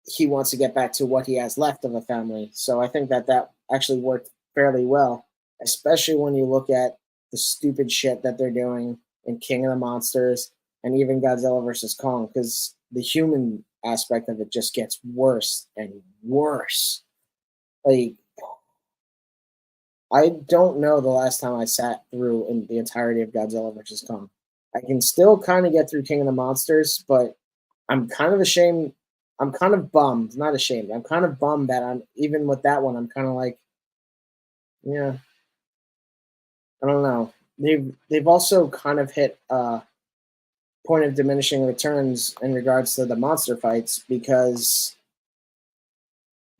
he wants to get back to what he has left of a family. So I think that actually worked fairly well, especially when you look at the stupid shit that they're doing in King of the Monsters and even Godzilla versus Kong, because the human aspect of it just gets worse and worse. Like, I don't know the last time I sat through in the entirety of Godzilla versus Kong. I can still kind of get through King of the Monsters, but I'm kind of ashamed. I'm kind of bummed, not ashamed. I'm kind of bummed that I'm even with that one. I'm kind of like, yeah, I don't know. They've also kind of hit a point of diminishing returns in regards to the monster fights, because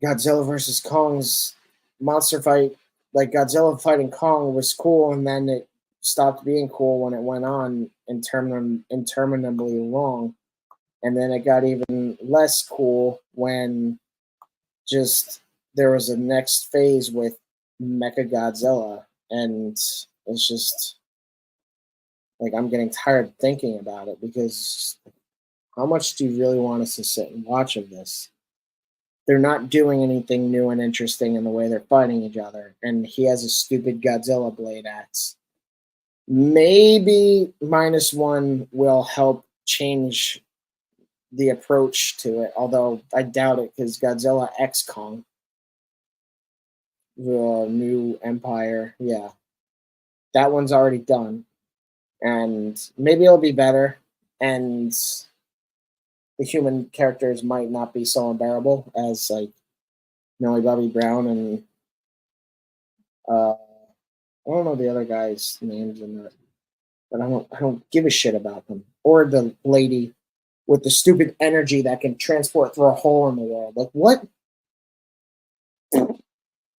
Godzilla versus Kong's monster fight, like Godzilla fighting Kong was cool, and then it stopped being cool when it went on interminably long, and then it got even less cool when just there was a next phase with Mecha Godzilla, and it's just like I'm getting tired thinking about it because how much do you really want us to sit and watch of this? They're not doing anything new and interesting in the way they're fighting each other, and he has a stupid Godzilla blade axe. Maybe -1 will help change the approach to it, although I doubt it because Godzilla X Kong, the new Empire, yeah, that one's already done, and maybe it'll be better, and the human characters might not be so unbearable as like Millie Bobby Brown and I don't know the other guys' names in it, but I don't give a shit about them or the lady with the stupid energy that can transport through a hole in the wall. Like what?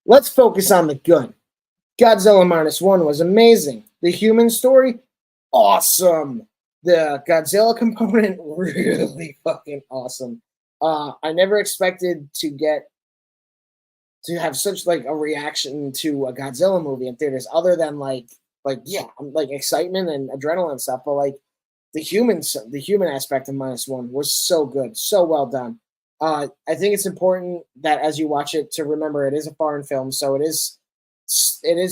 Let's focus on the good. Godzilla -1 was amazing. The human story, awesome. The Godzilla component, really fucking awesome. I never expected to have such like a reaction to a Godzilla movie in theaters, other than like yeah, like excitement and adrenaline and stuff. But like the human aspect of -1 was so good, so well done. I think it's important that as you watch it to remember it is a foreign film, so it is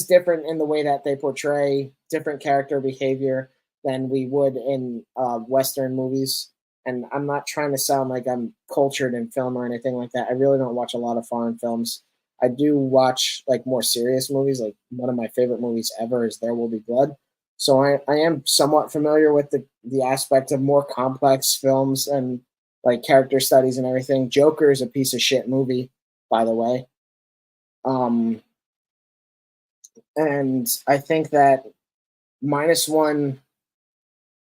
different in the way that they portray different character behavior than we would in Western movies. And I'm not trying to sound like I'm cultured in film or anything like that. I really don't watch a lot of foreign films. I do watch like more serious movies. Like one of my favorite movies ever is There Will Be Blood. So I am somewhat familiar with the aspect of more complex films and like character studies and everything. Joker is a piece of shit movie, by the way. Um, and I think that -1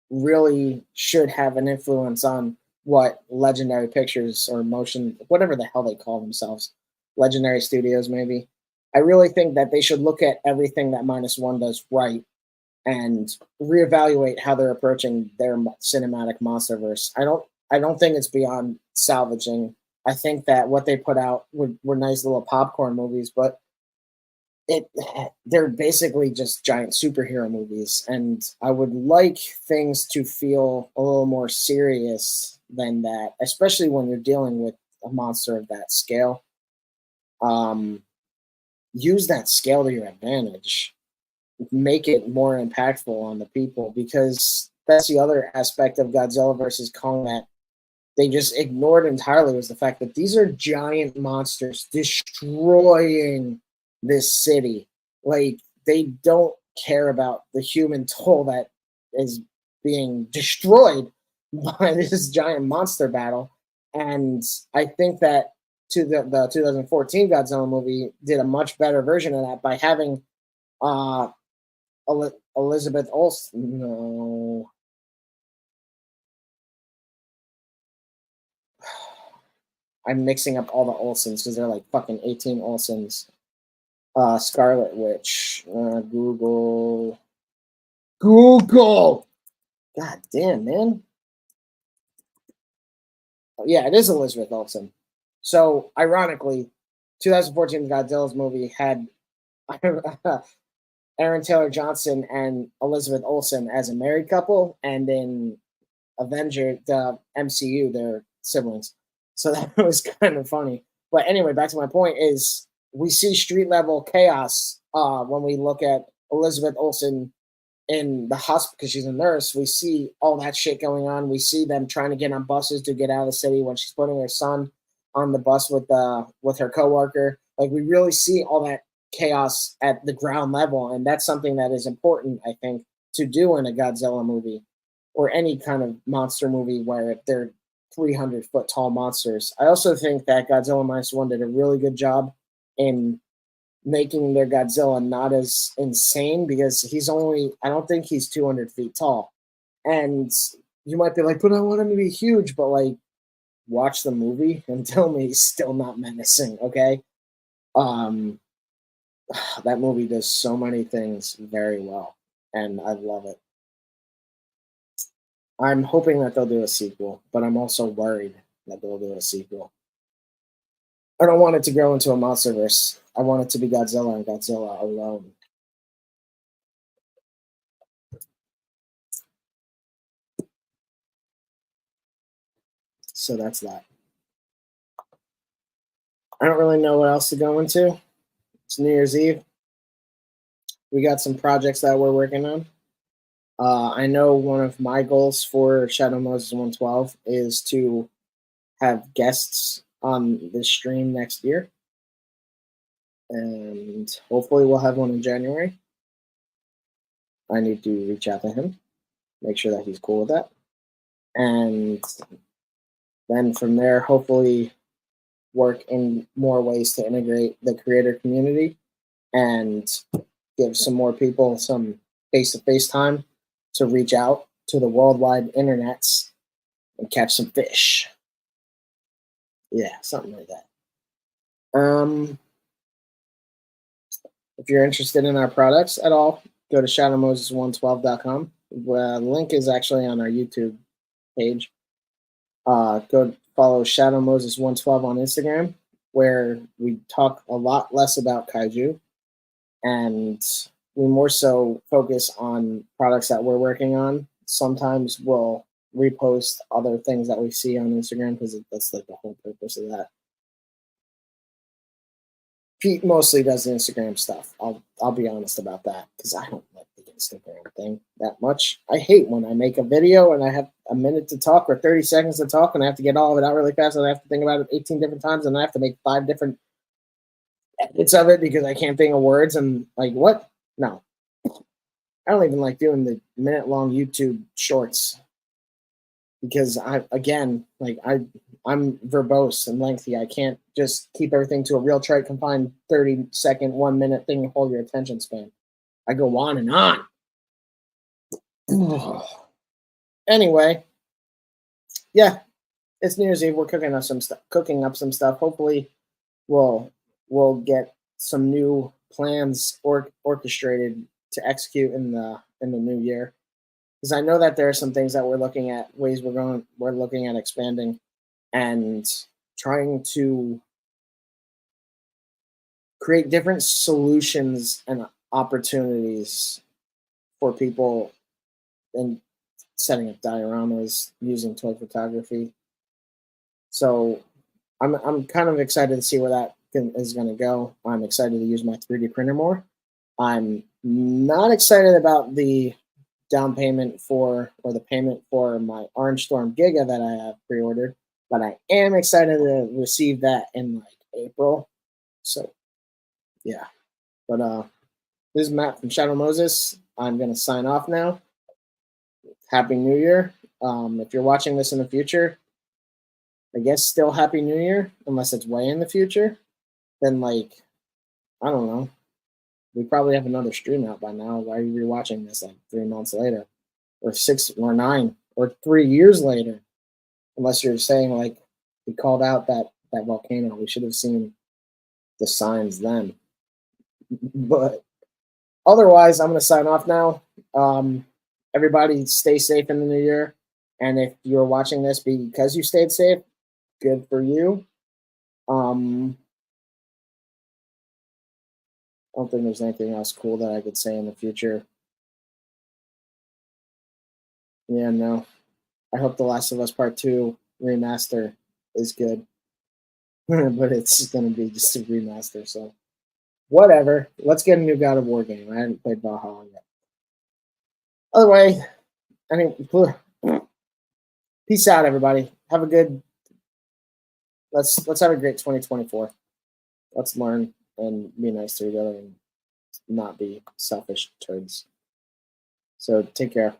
really should have an influence on what Legendary Pictures or Motion, whatever the hell they call themselves, Legendary Studios, maybe. I really think that they should look at everything that -1 does right and reevaluate how they're approaching their cinematic monsterverse. I don't think it's beyond salvaging. I think that what they put out were nice little popcorn movies, but it they're basically just giant superhero movies, and I would like things to feel a little more serious than that, especially when you're dealing with a monster of that scale. Um, use that scale to your advantage, make it more impactful on the people, because that's the other aspect of Godzilla versus Kong that they just ignored entirely, was the fact that these are giant monsters destroying this city. Like they don't care about the human toll that is being destroyed by this giant monster battle. And I think that the 2014 Godzilla movie did a much better version of that by having uh Elizabeth Olsen. No, I'm mixing up all the Olsens because they're like fucking 18 Olsens. Scarlet Witch. Google. God damn, man. Yeah, it is Elizabeth Olsen. So, ironically, 2014 Godzilla's movie had Aaron Taylor Johnson and Elizabeth Olsen as a married couple, and in Avenger, the MCU, they're siblings. So that was kind of funny. But anyway, back to my point is we see street level chaos when we look at Elizabeth Olsen in the hospital because she's a nurse. We see all that shit going on. We see them trying to get on buses to get out of the city when she's putting her son on the bus with her coworker. Like we really see all that chaos at the ground level, and that's something that is important, I think, to do in a Godzilla movie or any kind of monster movie where they're 300-foot tall monsters. I also think that Godzilla -1 did a really good job in making their Godzilla not as insane because I don't think he's 200 feet tall. And you might be like, but I want him to be huge. But like, watch the movie and tell me he's still not menacing. Okay, um, that movie does so many things very well, and I love it. I'm hoping that they'll do a sequel, but I'm also worried that they'll do a sequel. I don't want it to grow into a monsterverse. I want it to be Godzilla and Godzilla alone. So that's that. I don't really know what else to go into. It's New Year's Eve. We got some projects that we're working on. I know one of my goals for Shadow Moses 112 is to have guests on this stream next year. And hopefully we'll have one in January. I need to reach out to him, make sure that he's cool with that. And then from there, hopefully work in more ways to integrate the creator community and give some more people some face-to-face time to reach out to the worldwide internets and catch some fish. Yeah, something like that. If you're interested in our products at all, go to shadowmoses112.com. The link is actually on our YouTube page. Go follow Shadow Moses 112 on Instagram, where we talk a lot less about kaiju, and we more so focus on products that we're working on. Sometimes we'll repost other things that we see on Instagram because that's like the whole purpose of that. Pete mostly does the Instagram stuff. I'll be honest about that because I don't like the Instagram thing that much. I hate when I make a video and I have a minute to talk or 30 seconds to talk and I have to get all of it out really fast and I have to think about it 18 different times and I have to make 5 different edits of it because I can't think of words and like what? No. I don't even like doing the minute-long YouTube shorts because I'm verbose and lengthy. I can't just keep everything to a real trite, confined 30-second, 1 minute thing to hold your attention span. I go on and on. Anyway, yeah, it's New Year's Eve. We're cooking up some stuff. Hopefully, we'll get some new plans orchestrated to execute in the new year. Because I know that there are some things that we're looking at, ways we're looking at expanding and trying to create different solutions and opportunities for people in setting up dioramas using toy photography. So I'm kind of excited to see where that is going to go. I'm excited to use my 3D printer more. I'm not excited about the down payment or the payment for my Orange Storm Giga that I have pre-ordered, but I am excited to receive that in like April. So yeah, but this is Matt from Shadow Moses. I'm gonna sign off now. Happy New Year. If you're watching this in the future, I guess still Happy New Year, unless it's way in the future. Then like, I don't know. We probably have another stream out by now. Why are you rewatching this like 3 months later, or 6 or 9 or 3 years later? Unless you're saying like we called out that volcano, we should have seen the signs then. But otherwise, I'm going to sign off now. Everybody stay safe in the new year. And if you're watching this because you stayed safe, good for you. I don't think there's anything else cool that I could say in the future. Yeah, no. I hope The Last of Us Part 2 remaster is good. But it's going to be just a remaster, so whatever. Let's get a new God of War game. I haven't played Valhalla yet. Other way, peace out, everybody. Have a good. Let's have a great 2024. Let's learn and be nice to each other and not be selfish turds. So take care.